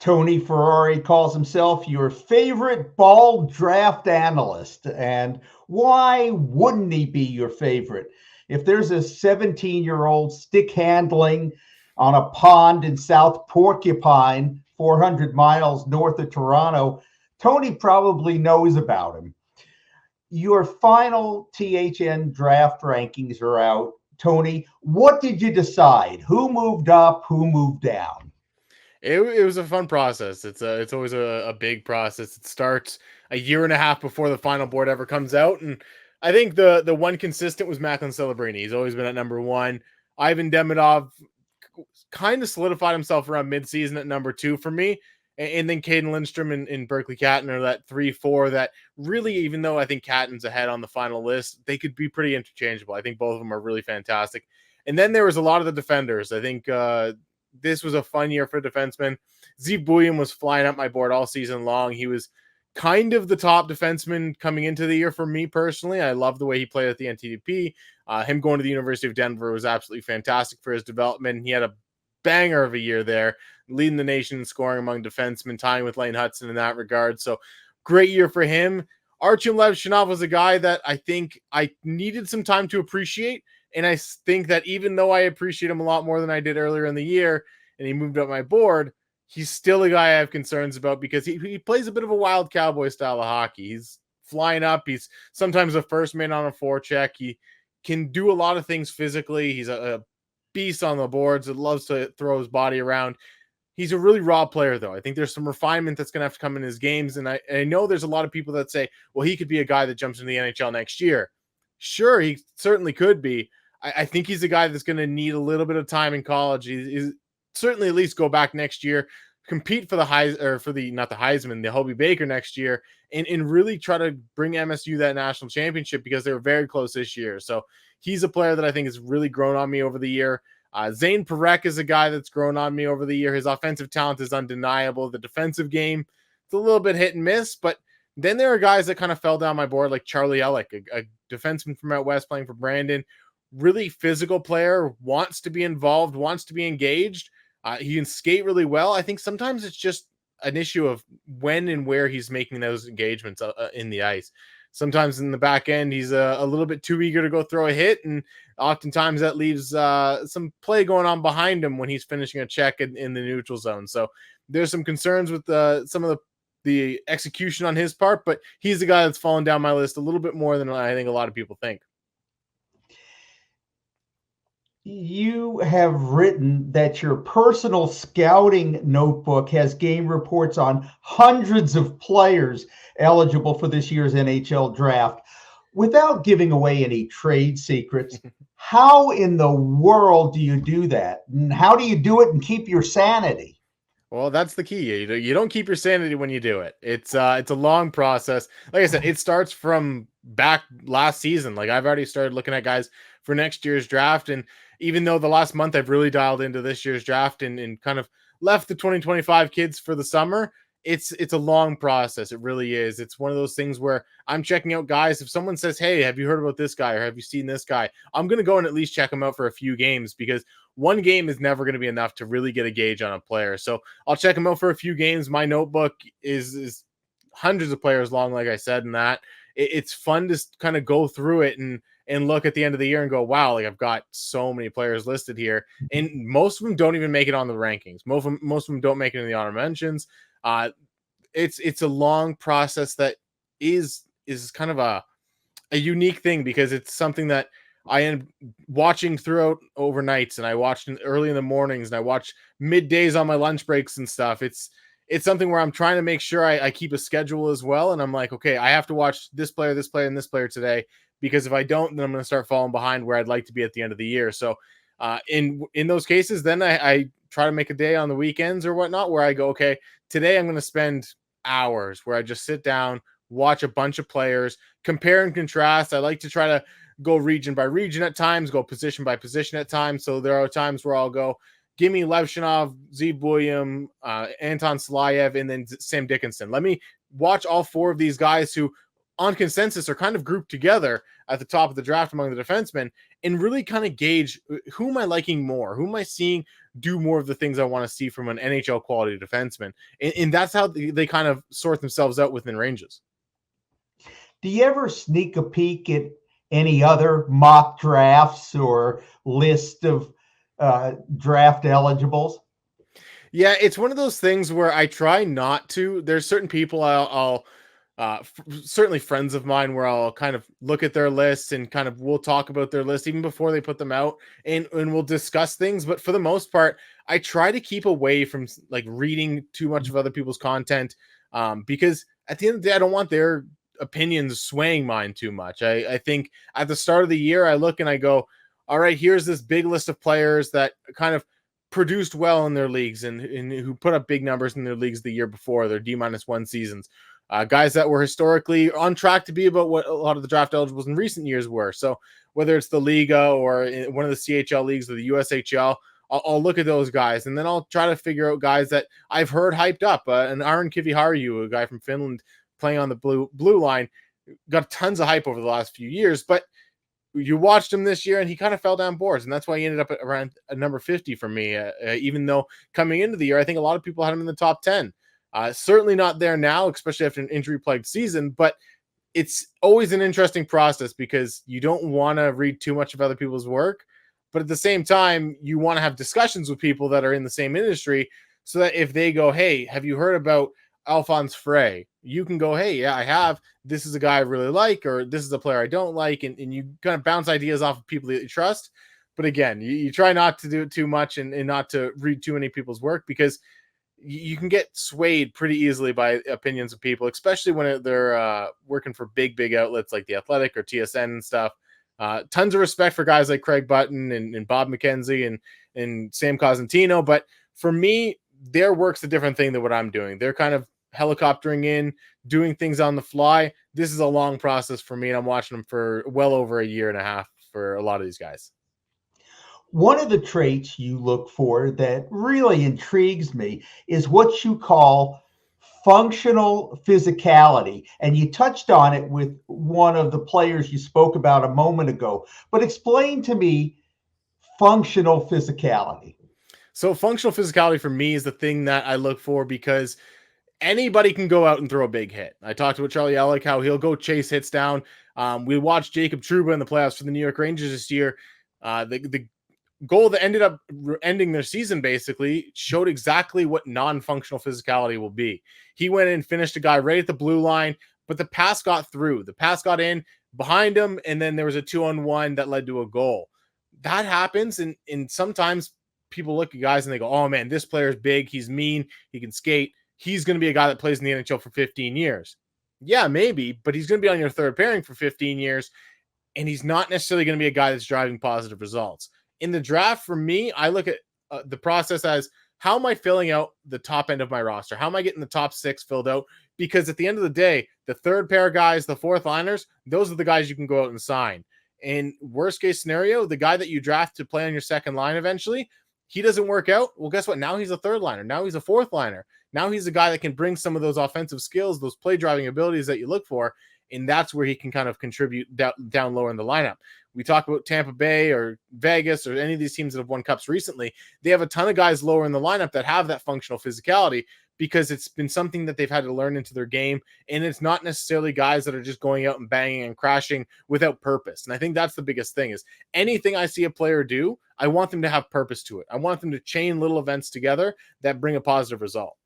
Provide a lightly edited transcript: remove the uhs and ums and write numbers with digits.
Tony Ferrari calls himself your favorite ball draft analyst. And why wouldn't he be your favorite? If there's a 17-year-old stick handling on a pond in South Porcupine, 400 miles north of Toronto, Tony probably knows about him. Your final THN draft rankings are out. Tony, what did you decide? Who moved up? Who moved down? It was a fun process. It's always a big process. It starts a year and a half before the final board ever comes out, and I think the one consistent was Macklin Celebrini. He's always been at number one. Ivan Demidov kind of solidified himself around midseason at number two for me, and then Caden Lindstrom and Berkeley Catton are that 3-4 that really, even though I think Catton's ahead on the final list, they could be pretty interchangeable. I think both of them are really fantastic. And then there was a lot of the defenders. I think this was a fun year for defensemen. Zeev Buium was flying up my board all season long. He was kind of the top defenseman coming into the year for me personally. I love the way he played at the NTDP. Him going to the University of Denver was absolutely fantastic for his development. He had a banger of a year there, leading the nation in scoring among defensemen, tying with Lane Hudson in that regard. So great year for him. Artyom Levshinov was a guy that I think I needed some time to appreciate. And I think that even though I appreciate him a lot more than I did earlier in the year, and he moved up my board, he's still a guy I have concerns about because he plays a bit of a wild cowboy style of hockey. He's flying up. He's sometimes a first man on a forecheck. He can do a lot of things physically. He's a beast on the boards that loves to throw his body around. He's a really raw player, though. I think there's some refinement that's going to have to come in his games. And I know there's a lot of people that say, well, he could be a guy that jumps into the NHL next year. Sure, he certainly could be. I think he's a guy that's going to need a little bit of time in college. He's certainly at least go back next year, compete for the not the Heisman, the Hobey Baker next year, and really try to bring MSU that national championship because they were very close this year. So he's a player that I think has really grown on me over the year. Zane Parekh is a guy that's grown on me over the year. His offensive talent is undeniable. The defensive game, it's a little bit hit and miss, but then there are guys that kind of fell down my board, like Charlie Ellick, a defenseman from out west playing for Brandon. Really physical player, wants to be involved, wants to be engaged. He can skate really well. I think sometimes it's just an issue of when and where he's making those engagements in the ice. Sometimes in the back end, he's a little bit too eager to go throw a hit, and oftentimes that leaves some play going on behind him when he's finishing a check in the neutral zone. So there's some concerns with some of the execution on his part, but he's the guy that's fallen down my list a little bit more than I think a lot of people think. You have written that your personal scouting notebook has game reports on hundreds of players eligible for this year's NHL draft. Without giving away any trade secrets, how in the world do you do that? And how do you do it and keep your sanity? Well, that's the key. You don't keep your sanity when you do it. It's a long process. Like I said, it starts from back last season. Like I've already started looking at guys for next year's draft. And even though the last month I've really dialed into this year's draft and kind of left the 2025 kids for the summer, it's a long process. It really is. It's one of those things where I'm checking out guys. If someone says, hey, have you heard about this guy or have you seen this guy? I'm going to go and at least check him out for a few games because one game is never going to be enough to really get a gauge on a player. So I'll check him out for a few games. My notebook is hundreds of players long, like I said, and that it's fun to kind of go through it and look at the end of the year and go, wow, like I've got so many players listed here. And most of them don't even make it on the rankings. Most of them don't make it in the honor mentions. It's a long process that is kind of a unique thing because it's something that I am watching throughout overnights, and I watched early in the mornings, and I watch middays on my lunch breaks and stuff. It's something where I'm trying to make sure I keep a schedule as well. And I'm like, okay, I have to watch this player, and this player today, because if I don't, then I'm going to start falling behind where I'd like to be at the end of the year. So in those cases, then I try to make a day on the weekends or whatnot where I go, okay, today I'm going to spend hours where I just sit down, watch a bunch of players, compare and contrast. I like to try to go region by region at times, go position by position at times. So there are times where I'll go, give me Levshinov, Zeev Buium, Anton Slayev, and then Sam Dickinson. Let me watch all four of these guys who on consensus are kind of grouped together at the top of the draft among the defensemen and really kind of gauge who am I liking more? Who am I seeing do more of the things I want to see from an NHL quality defenseman? And that's how they kind of sort themselves out within ranges. Do you ever sneak a peek at any other mock drafts or list of draft eligibles? Yeah, it's one of those things where I try not to. There's certain people I'll certainly friends of mine where I'll kind of look at their lists and kind of we'll talk about their list even before they put them out and we'll discuss things. But for the most part, I try to keep away from like reading too much of other people's content because at the end of the day, I don't want their opinions swaying mine too much. I think at the start of the year, I look and I go, all right, here's this big list of players that kind of produced well in their leagues and who put up big numbers in their leagues the year before their D-1 seasons. Guys that were historically on track to be about what a lot of the draft eligibles in recent years were. So whether it's the Liga or one of the CHL leagues or the USHL, I'll look at those guys and then I'll try to figure out guys that I've heard hyped up. An Aron Kiviharju, a guy from Finland playing on the blue line, got tons of hype over the last few years, but you watched him this year and he kind of fell down boards, and that's why he ended up at around number 50 for me. Even though coming into the year, I think a lot of people had him in the top 10. Certainly not there now, especially after an injury-plagued season, but it's always an interesting process because you don't want to read too much of other people's work, but at the same time, you want to have discussions with people that are in the same industry so that if they go, hey, have you heard about Alphonse Frey? You can go, hey, yeah, I have. This is a guy I really like, or this is a player I don't like, and you kind of bounce ideas off of people that you trust. But again, you try not to do it too much and not to read too many people's work because you can get swayed pretty easily by opinions of people, especially when they're working for big outlets like The Athletic or TSN and stuff. Tons of respect for guys like Craig Button and Bob McKenzie and Sam Cosentino. But for me, their work's a different thing than what I'm doing. They're kind of helicoptering in, doing things on the fly. This is a long process for me, and I'm watching them for well over a year and a half for a lot of these guys. One of the traits you look for that really intrigues me is what you call functional physicality. And you touched on it with one of the players you spoke about a moment ago. But explain to me functional physicality. So functional physicality for me is the thing that I look for because anybody can go out and throw a big hit. I talked about Charlie Alec, how he'll go chase hits down. We watched Jacob Trouba in the playoffs for the New York Rangers this year. The goal that ended up ending their season basically showed exactly what non-functional physicality will be. He went in, finished a guy right at the blue line, but the pass got through. The pass got in behind him, and then there was a 2-on-1 that led to a goal. That happens, and sometimes people look at guys and they go, oh man, this player's big, he's mean, he can skate. He's going to be a guy that plays in the NHL for 15 years. Yeah, maybe, but he's going to be on your third pairing for 15 years, and he's not necessarily going to be a guy that's driving positive results. In the draft, for me, I look at the process as how am I filling out the top end of my roster? How am I getting the top 6 filled out? Because at the end of the day, the third pair guys, the fourth liners, those are the guys you can go out and sign. In worst case scenario, the guy that you draft to play on your second line eventually, he doesn't work out. Well, guess what? Now he's a third liner. Now he's a fourth liner. Now he's a guy that can bring some of those offensive skills, those play driving abilities that you look for. And that's where he can kind of contribute down lower in the lineup. We talk about Tampa Bay or Vegas or any of these teams that have won cups recently. They have a ton of guys lower in the lineup that have that functional physicality because it's been something that they've had to learn into their game. And it's not necessarily guys that are just going out and banging and crashing without purpose. And I think that's the biggest thing is anything I see a player do, I want them to have purpose to it. I want them to chain little events together that bring a positive result.